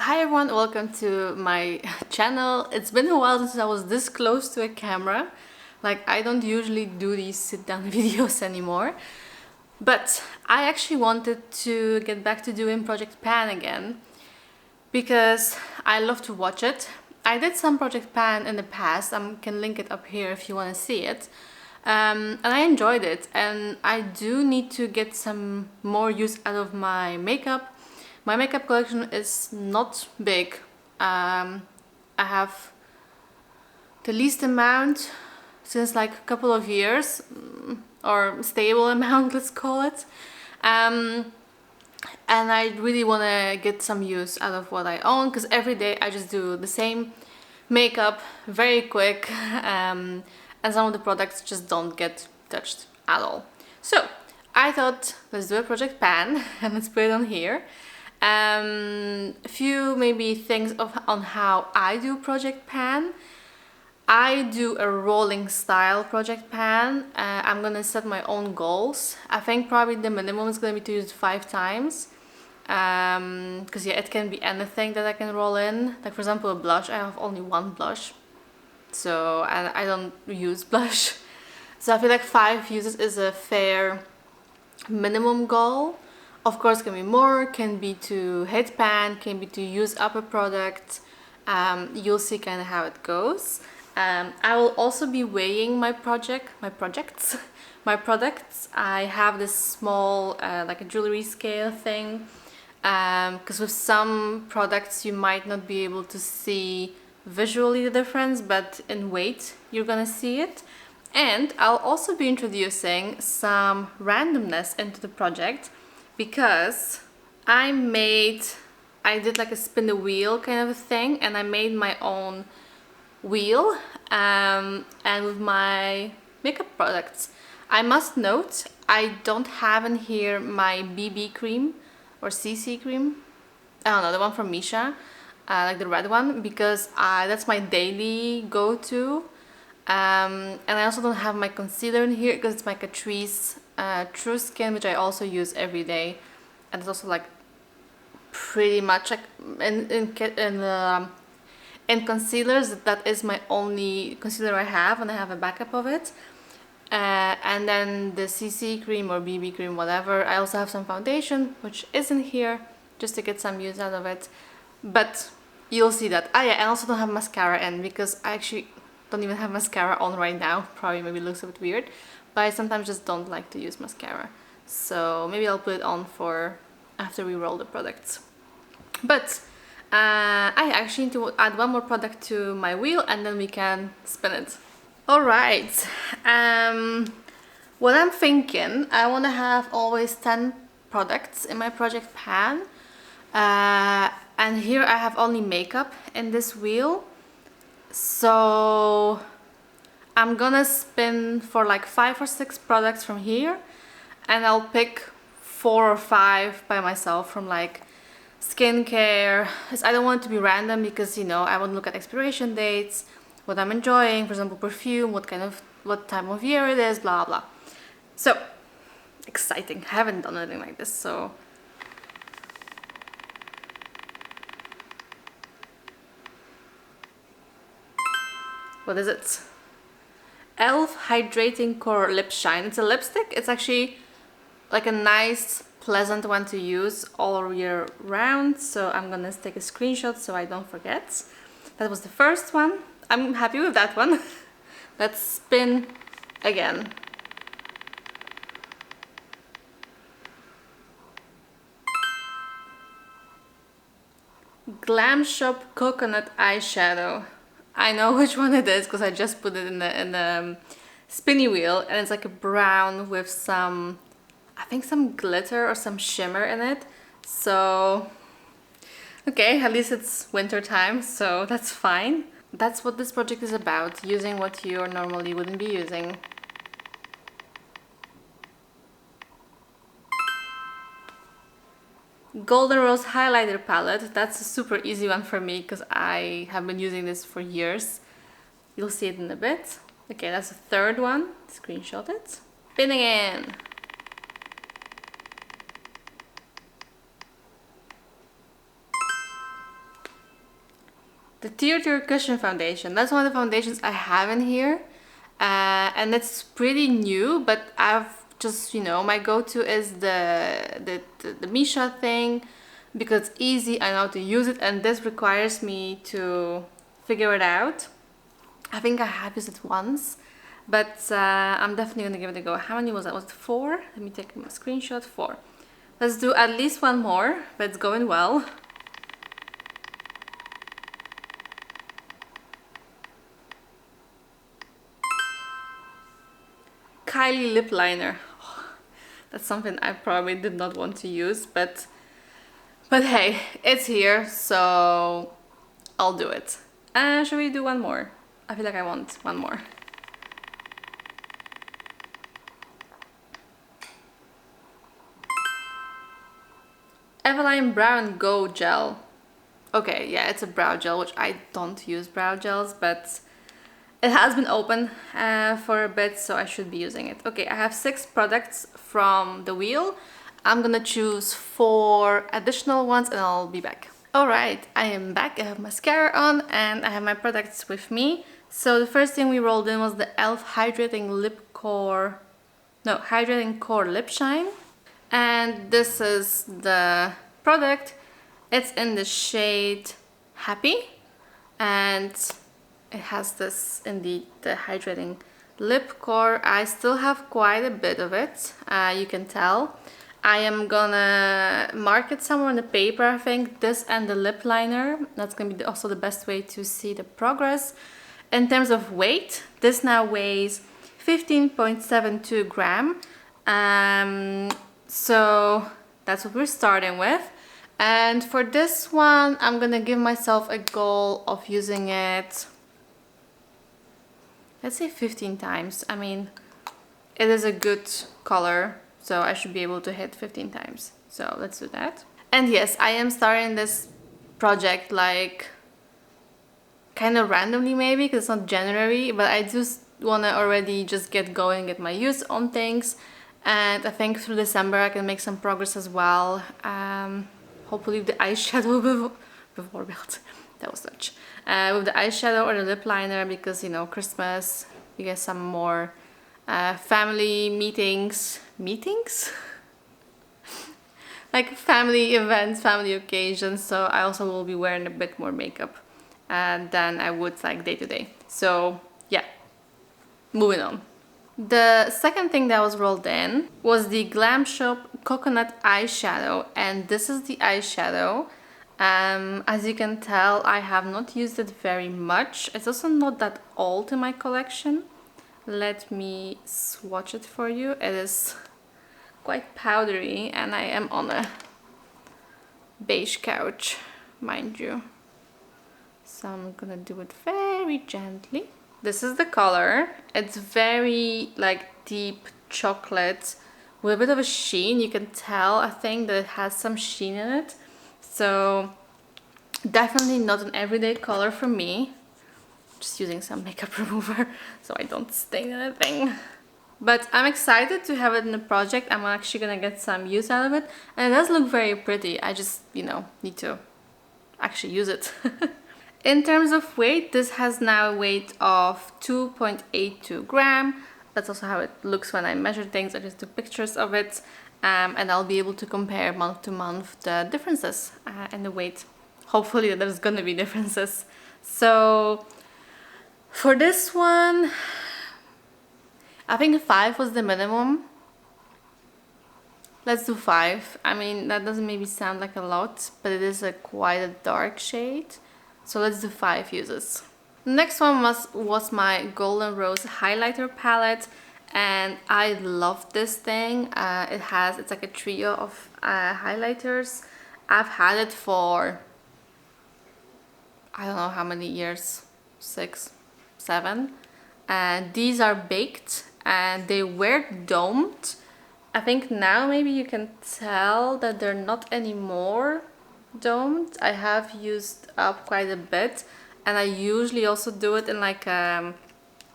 Hi everyone, welcome to my channel. It's been a while since I was this close to a camera. Like, I don't usually do these sit-down videos anymore. But I actually wanted to get back to doing Project Pan again because I love to watch it. I did some Project Pan in the past. I can link it up here if you want to see it. And I enjoyed it, and I do need to get some more use out of my makeup. My makeup collection is not big. I have the least amount since like a couple of years, or stable amount, let's call it. And I really want to get some use out of what I own, because every day I just do the same makeup very quick, and some of the products just don't get touched at all. So I thought, let's do a Project Pan and let's put it on here. A few maybe things on how I do Project Pan. I do a rolling style Project Pan. I'm gonna set my own goals. I think probably the minimum is gonna be to use it 5 times. Because yeah, it can be anything that I can roll in. Like, for example, a blush. I have only one blush, so I don't use blush. So I feel like 5 uses is a fair minimum goal. Of course, can be more, can be to hit pan, can be to use up a product. You'll see kind of how it goes. I will also be weighing my projects. My products. I have this small like a jewelry scale thing, because with some products you might not be able to see visually the difference, but in weight you're gonna see it. And I'll also be introducing some randomness into the project, because I did like a spin the wheel kind of a thing, and I made my own wheel, and with my makeup products. I must note, I don't have in here my BB cream or CC cream. I don't know, the one from Misha, like the red one, because that's my daily go-to. And I also don't have my concealer in here because it's my Catrice True Skin, which I also use every day, and it's also like pretty much like in concealers, that is my only concealer I have, and I have a backup of it. And then the CC cream or BB cream, whatever. I also have some foundation, which isn't here, just to get some use out of it. But you'll see that. Ah yeah, and I also don't have mascara in, because I actually don't even have mascara on right now. Probably maybe looks a bit weird, but I sometimes just don't like to use mascara. So maybe I'll put it on for after we roll the products. But I actually need to add one more product to my wheel, and then we can spin it. Alright, what I'm thinking, I want to have always 10 products in my Project Pan. And here I have only makeup in this wheel. So I'm gonna spin for like 5 or 6 products from here, and I'll pick 4 or 5 by myself from like skincare. I don't want it to be random, because you know I want to look at expiration dates, what I'm enjoying, for example perfume, what time of year it is, blah blah. So exciting. I haven't done anything like this, so what is it? Elf Hydrating Core Lip Shine. It's a lipstick. It's actually like a nice, pleasant one to use all year round. So I'm gonna take a screenshot so I don't forget. That was the first one. I'm happy with that one. Let's spin again. Glam Shop Coconut Eyeshadow. I know which one it is because I just put it in the spinny wheel, and it's like a brown with some, I think some glitter or some shimmer in it. So okay, at least it's winter time, so that's fine. That's what this project is about, using what you normally wouldn't be using. Golden Rose Highlighter Palette. That's a super easy one for me because I have been using this for years. You'll see it in a bit. Okay, that's the third one. Screenshot it. Spinning in. the Tear Cushion Foundation. That's one of the foundations I have in here. And it's pretty new, but I've just, you know, my go-to is the Misha thing because it's easy, I know how to use it, and this requires me to figure it out. I think I have used it once, but I'm definitely gonna give it a go. How many was that? Was it 4? Let me take a screenshot. 4. Let's do at least one more, but it's going well. Kylie lip liner. Oh, that's something I probably did not want to use, but hey, it's here, so I'll do it. Should we do one more? I feel like I want one more. Eveline Brow and Go Gel. Okay, yeah, it's a brow gel, which I don't use brow gels, but it has been open for a bit, so I should be using it. Okay, I have 6 products from the wheel. I'm gonna choose 4 additional ones and I'll be back. Alright, I am back. I have mascara on and I have my products with me. So the first thing we rolled in was the e.l.f. Hydrating Core Lip Shine. And this is the product. It's in the shade Happy. And it has this, indeed, the hydrating lip core. I still have quite a bit of it, you can tell. I am gonna mark it somewhere on the paper, I think, this and the lip liner. That's gonna be also the best way to see the progress. In terms of weight, this now weighs 15.72 gram. So that's what we're starting with. And for this one, I'm gonna give myself a goal of using it, let's say 15 times. I mean, it is a good color, so I should be able to hit 15 times. So let's do that. And yes, I am starting this project like kind of randomly maybe, because it's not January, but I just want to already just get going, get my use on things. And I think through December I can make some progress as well. Hopefully with the eyeshadow before build. That was such. With the eyeshadow or the lip liner, because, you know, Christmas, you get some more family meetings? Like family events, family occasions, so I also will be wearing a bit more makeup than I would like day to day. So yeah, moving on. The second thing that was rolled in was the Glam Shop Coconut Eyeshadow, and this is the eyeshadow. As you can tell, I have not used it very much. It's also not that old in my collection. Let me swatch it for you. It is quite powdery and I am on a beige couch, mind you. So I'm gonna do it very gently. This is the color. It's very like deep chocolate with a bit of a sheen. You can tell, I think, that it has some sheen in it. So definitely not an everyday color for me. Just using some makeup remover so I don't stain anything. But I'm excited to have it in the project. I'm actually gonna get some use out of it. And it does look very pretty. I just, you know, need to actually use it. In terms of weight, this has now a weight of 2.82 gram. That's also how it looks when I measure things. I just took pictures of it. And I'll be able to compare month to month the differences in the weight. Hopefully there's gonna be differences. So for this one, I think 5 was the minimum. Let's do 5. I mean, that doesn't maybe sound like a lot, but it is quite a dark shade. So let's do 5 uses. Next one was my Golden Rose highlighter palette, and I love this thing. It's like a trio of highlighters. I've had it for I don't know how many years, 6, 7. And these are baked and they were domed. I think now maybe you can tell that they're not anymore domed. I have used up quite a bit, and I usually also do it in like I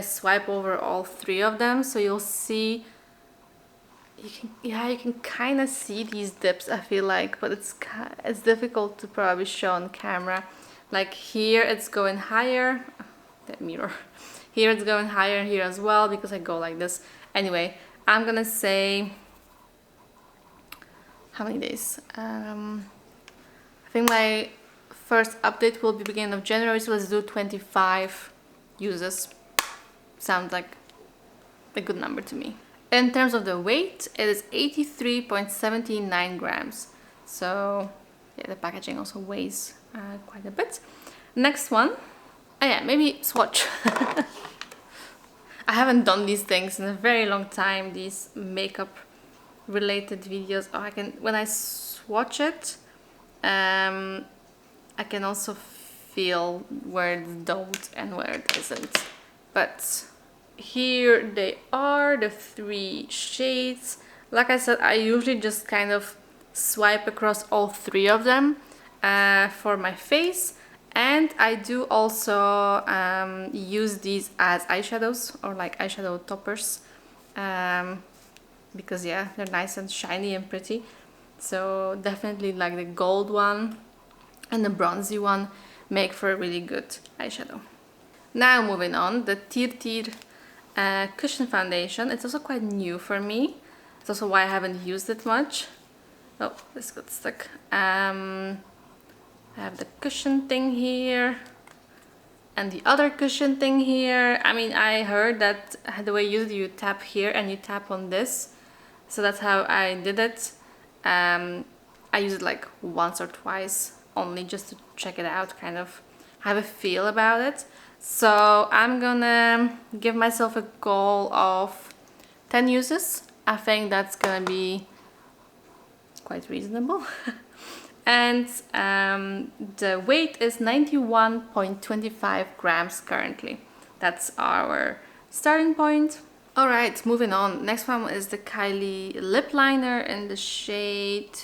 swipe over all 3 of them, so you'll see, you can kind of see these dips, I feel like, but it's difficult to probably show on camera. Like here it's going higher. That mirror. Here it's going higher, here as well, because I go like this. Anyway, I'm gonna say, how many days? I think my first update will be beginning of January, so let's do 25 uses. Sounds like a good number to me. In terms of the weight, it is 83.79 grams. So yeah, the packaging also weighs quite a bit. Next one, oh yeah, maybe swatch. I haven't done these things in a very long time, these makeup related videos. Oh, I can, when I swatch it, I can also feel where it's dulled and where it isn't. But here they are, the 3 shades. Like I said, I usually just kind of swipe across all 3 of them for my face. And I do also use these as eyeshadows or like eyeshadow toppers. Because yeah, they're nice and shiny and pretty. So definitely like the gold one and the bronzy one make for a really good eyeshadow. Now moving on, the Tir Cushion Foundation. It's also quite new for me. It's also why I haven't used it much. Oh, this got stuck. I have the cushion thing here and the other cushion thing here. I mean, I heard that the way you tap here and you tap on this. So that's how I did it. I use it like once or twice only just to check it out, kind of have a feel about it. So I'm gonna give myself a goal of 10 uses. I think that's gonna be quite reasonable. And the weight is 91.25 grams currently. That's our starting point. Alright, moving on. Next one is the Kylie lip liner in the shade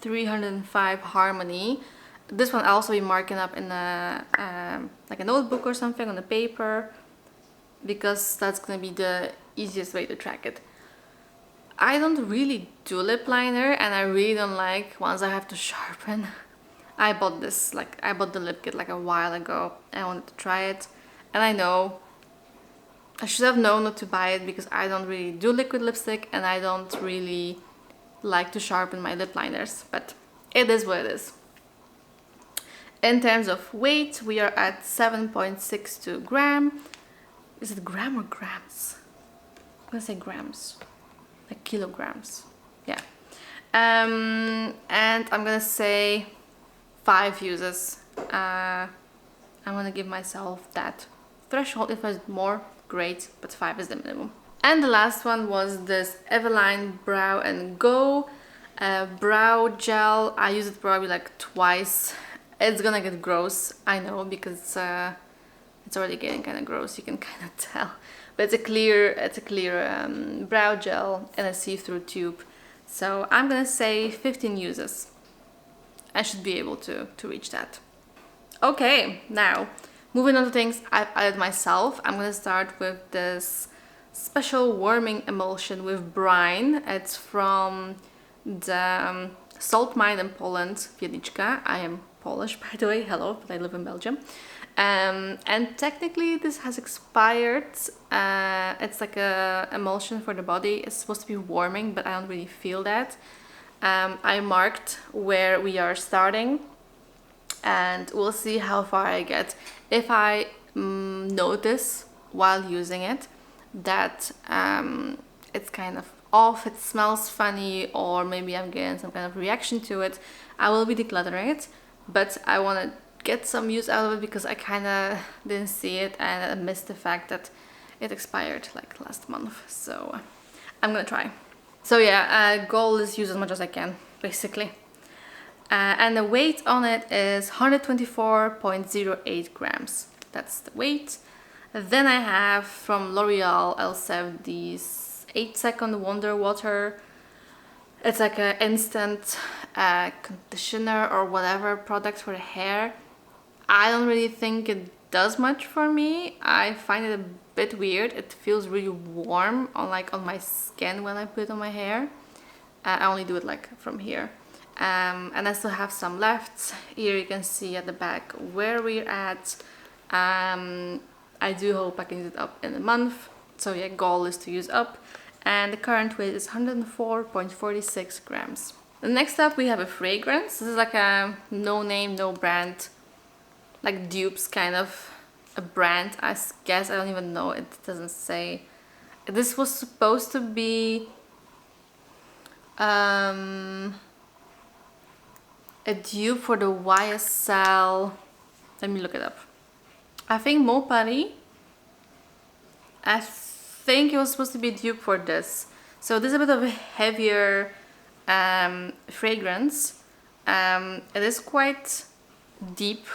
305 Harmony. This one I'll also be marking up in a like a notebook or something on the paper, because that's gonna be the easiest way to track it. I don't really do lip liner, and I really don't like ones I have to sharpen. I bought this, like I bought the lip kit like a while ago. I wanted to try it, and I know I should have known not to buy it because I don't really do liquid lipstick and I don't really like to sharpen my lip liners, but it is what it is. In terms of weight, we are at 7.62 gram. Is it gram or grams? I'm gonna say grams, like kilograms. Yeah. And I'm gonna say 5 uses. I'm gonna give myself that threshold. If there's more, great, but 5 is the minimum. And the last one was this Eveline Brow and Go brow gel. I used it probably like twice. It's gonna get gross, I know, because it's already getting kind of gross. You can kind of tell, but it's a clear brow gel in a see-through tube. So I'm gonna say 15 uses. I should be able to reach that. Okay, now moving on to things I've added myself. I'm gonna start with this special warming emulsion with brine. It's from the Salt Mine in Poland, Wieliczka. I am Polish, by the way, hello, but I live in Belgium. And technically this has expired. It's like a emulsion for the body. It's supposed to be warming, but I don't really feel that. I marked where we are starting, and we'll see how far I get. If I notice while using it that it's kind of off, it smells funny, or maybe I'm getting some kind of reaction to it, I will be decluttering it. But I want to get some use out of it because I kind of didn't see it and I missed the fact that it expired like last month. So I'm gonna try. So yeah, goal is use as much as I can, basically. And the weight on it is 124.08 grams. That's the weight. Then I have from L'Oreal Elseve these 8-second Wonder Water. It's like an instant conditioner or whatever product for the hair. I don't really think it does much for me. I find it a bit weird. It feels really warm on my skin when I put it on my hair. I only do it like from here. and I still have some left. Here you can see at the back where we're at. I do hope I can use it up in a month. So yeah, goal is to use up. And the current weight is 104.46 grams. The next up we have a fragrance. This is like a no name, no brand, like dupes kind of a brand, I guess. I don't even know, it doesn't say. This was supposed to be a dupe for the YSL. Let me look it up. I think Mon Paris. I think it was supposed to be a dupe for this. So this is a bit of a heavier fragrance. It is quite deep,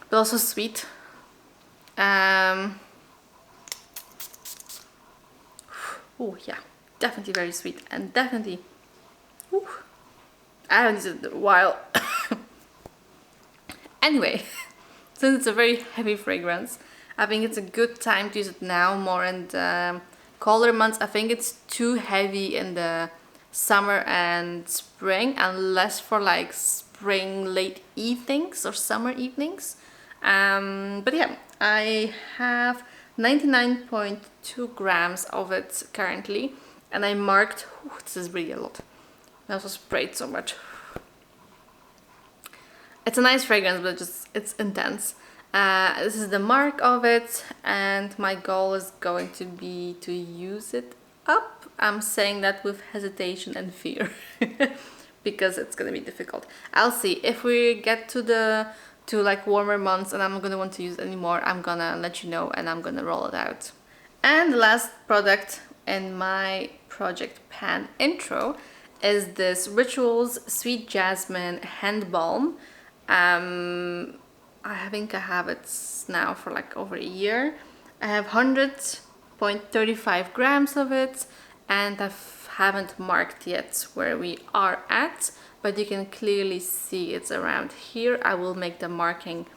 but also sweet. Oh yeah, definitely very sweet, and definitely, I haven't used it in a while. Anyway, since it's a very heavy fragrance, I think it's a good time to use it now, more in the colder months. I think it's too heavy in the summer and spring, and less for like spring late evenings or summer evenings. But yeah, I have 99.2 grams of it currently, and I marked, this is really a lot. I also sprayed so much. It's a nice fragrance, but it's intense. This is the mark of it, and my goal is going to be to use it up. I'm saying that with hesitation and fear because it's gonna be difficult. I'll see if we get to like warmer months and I'm gonna want to use it anymore. I'm gonna let you know and I'm gonna roll it out. And the last product in my Project Pan intro is this Rituals Sweet Jasmine Hand Balm. I think I have it now for like over a year. I have 100.35 grams of it, and I haven't marked yet where we are at, but you can clearly see it's around here. I will make the marking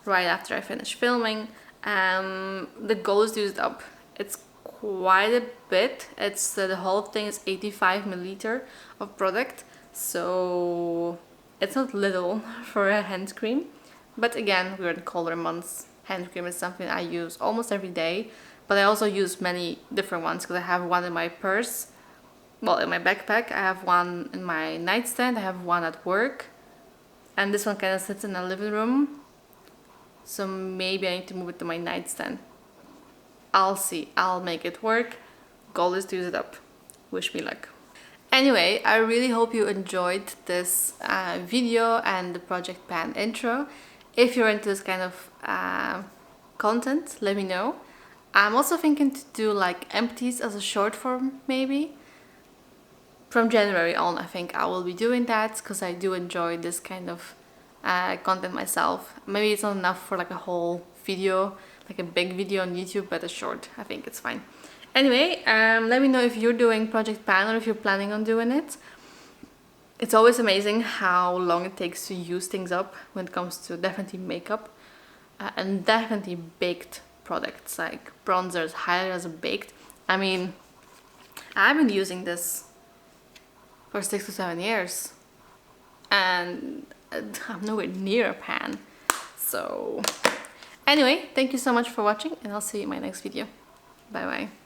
right after I finish filming. The goal is to use it up. It's quite a bit. It's the whole thing is 85 milliliter of product, so it's not little for a hand cream. But again, we're in colder months. Hand cream is something I use almost every day, but I also use many different ones because I have one in my purse, well, in my backpack. I have one in my nightstand. I have one at work, and this one kind of sits in the living room. So maybe I need to move it to my nightstand. I'll see. I'll make it work. Goal is to use it up. Wish me luck. Anyway, I really hope you enjoyed this video and the Project Pan intro. If you're into this kind of content, let me know. I'm also thinking to do like empties as a short form, maybe. From January on, I think I will be doing that because I do enjoy this kind of content myself. Maybe it's not enough for like a whole video, like a big video on YouTube, but a short, I think it's fine. Anyway, let me know if you're doing Project Pan or if you're planning on doing it. It's always amazing how long it takes to use things up when it comes to definitely makeup and definitely baked products like bronzers, highlighters, baked. I mean, I've been using this for 6 to 7 years and I'm nowhere near a pan. So anyway, thank you so much for watching, and I'll see you in my next video. Bye bye.